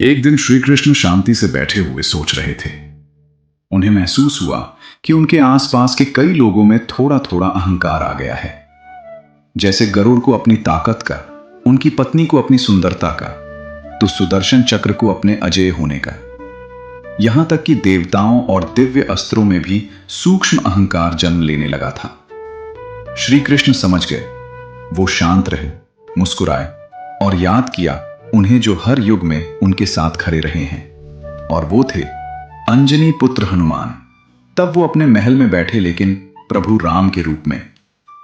एक दिन श्री कृष्ण शांति से बैठे हुए सोच रहे थे। उन्हें महसूस हुआ कि उनके आसपास के कई लोगों में थोड़ा थोड़ा अहंकार आ गया है। जैसे गरुड़ को अपनी ताकत का, उनकी पत्नी को अपनी सुंदरता का, तो सुदर्शन चक्र को अपने अजेय होने का। यहां तक कि देवताओं और दिव्य अस्त्रों में भी सूक्ष्म अहंकार जन्म लेने लगा था। श्री कृष्ण समझ गए। वो शांत रहे, मुस्कुराए और याद किया उन्हें जो हर युग में उनके साथ खड़े रहे हैं, और वो थे अंजनी पुत्र हनुमान। तब वो अपने महल में बैठे, लेकिन प्रभु राम के रूप में,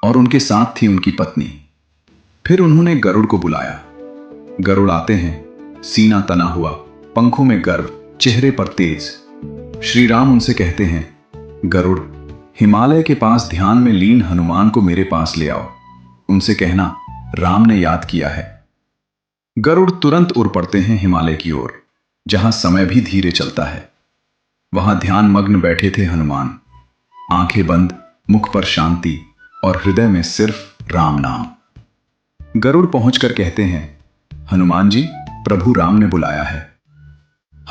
और उनके साथ थी उनकी पत्नी। फिर उन्होंने गरुड़ को बुलाया। गरुड़ आते हैं, सीना तना हुआ, पंखों में गर्व, चेहरे पर तेज। श्री राम उनसे कहते हैं, गरुड़, हिमालय के पास ध्यान में लीन हनुमान को मेरे पास ले आओ। उनसे कहना राम ने याद किया है। गरुड़ तुरंत उड़ पड़ते हैं हिमालय की ओर, जहां समय भी धीरे चलता है। वहां ध्यान मग्न बैठे थे हनुमान, आंखें बंद, मुख पर शांति और हृदय में सिर्फ राम नाम। गरुड़ पहुंचकर कहते हैं, हनुमान जी, प्रभु राम ने बुलाया है।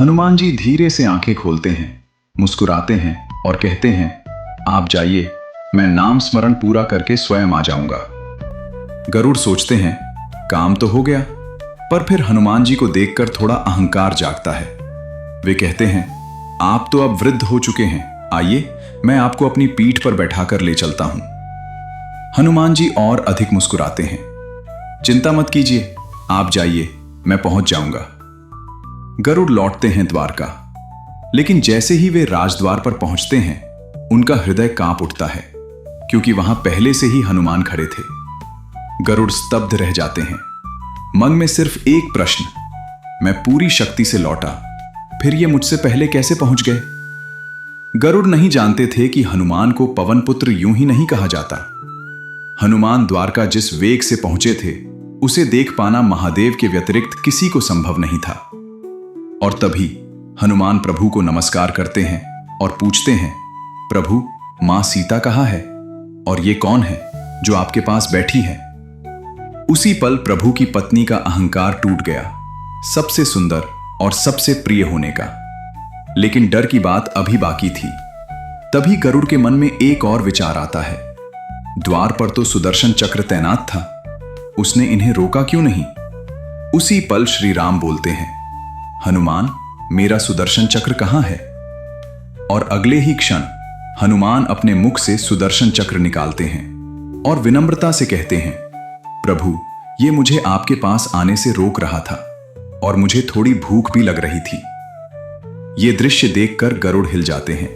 हनुमान जी धीरे से आंखें खोलते हैं, मुस्कुराते हैं और कहते हैं, आप जाइए, मैं नाम स्मरण पूरा करके स्वयं आ जाऊंगा। गरुड़ सोचते हैं, काम तो हो गया, पर फिर हनुमान जी को देखकर थोड़ा अहंकार जागता है। वे कहते हैं, आप तो अब वृद्ध हो चुके हैं, आइए मैं आपको अपनी पीठ पर बैठाकर ले चलता हूं। हनुमान जी और अधिक मुस्कुराते हैं, चिंता मत कीजिए, आप जाइए, मैं पहुंच जाऊंगा। गरुड़ लौटते हैं द्वारका, लेकिन जैसे ही वे राजद्वार पर पहुंचते हैं, उनका हृदय कांप उठता है, क्योंकि वहां पहले से ही हनुमान खड़े थे। गरुड़ स्तब्ध रह जाते हैं, मन में सिर्फ एक प्रश्न, मैं पूरी शक्ति से लौटा, फिर ये मुझसे पहले कैसे पहुंच गए? गरुड़ नहीं जानते थे कि हनुमान को पवन पुत्र यूं ही नहीं कहा जाता। हनुमान द्वारका जिस वेग से पहुंचे थे, उसे देख पाना महादेव के व्यतिरिक्त किसी को संभव नहीं था। और तभी हनुमान प्रभु को नमस्कार करते हैं और पूछते हैं, प्रभु, मां सीता कहाँ है? और ये कौन है जो आपके पास बैठी है? उसी पल प्रभु की पत्नी का अहंकार टूट गया, सबसे सुंदर और सबसे प्रिय होने का। लेकिन डर की बात अभी बाकी थी। तभी गरुड़ के मन में एक और विचार आता है। द्वार पर तो सुदर्शन चक्र तैनात था, उसने इन्हें रोका क्यों नहीं? उसी पल श्री राम बोलते हैं, हनुमान, मेरा सुदर्शन चक्र कहां है? और अगले ही क्षण हनुमान अपने मुख से सुदर्शन चक्र निकालते हैं और विनम्रता से कहते हैं, प्रभु, ये मुझे आपके पास आने से रोक रहा था और मुझे थोड़ी भूख भी लग रही थी। ये दृश्य देखकर गरुड़ हिल जाते हैं।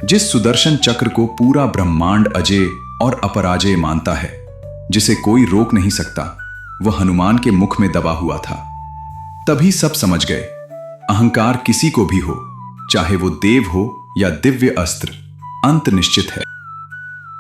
जिस सुदर्शन चक्र को पूरा ब्रह्मांड अजेय और अपराजेय मानता है, जिसे कोई रोक नहीं सकता, वह हनुमान के मुख में दबा हुआ था। तभी सब समझ गए, अहंकार किसी को भी हो, चाहे वो देव हो या दिव्य अस्त्र, अंत निश्चित है।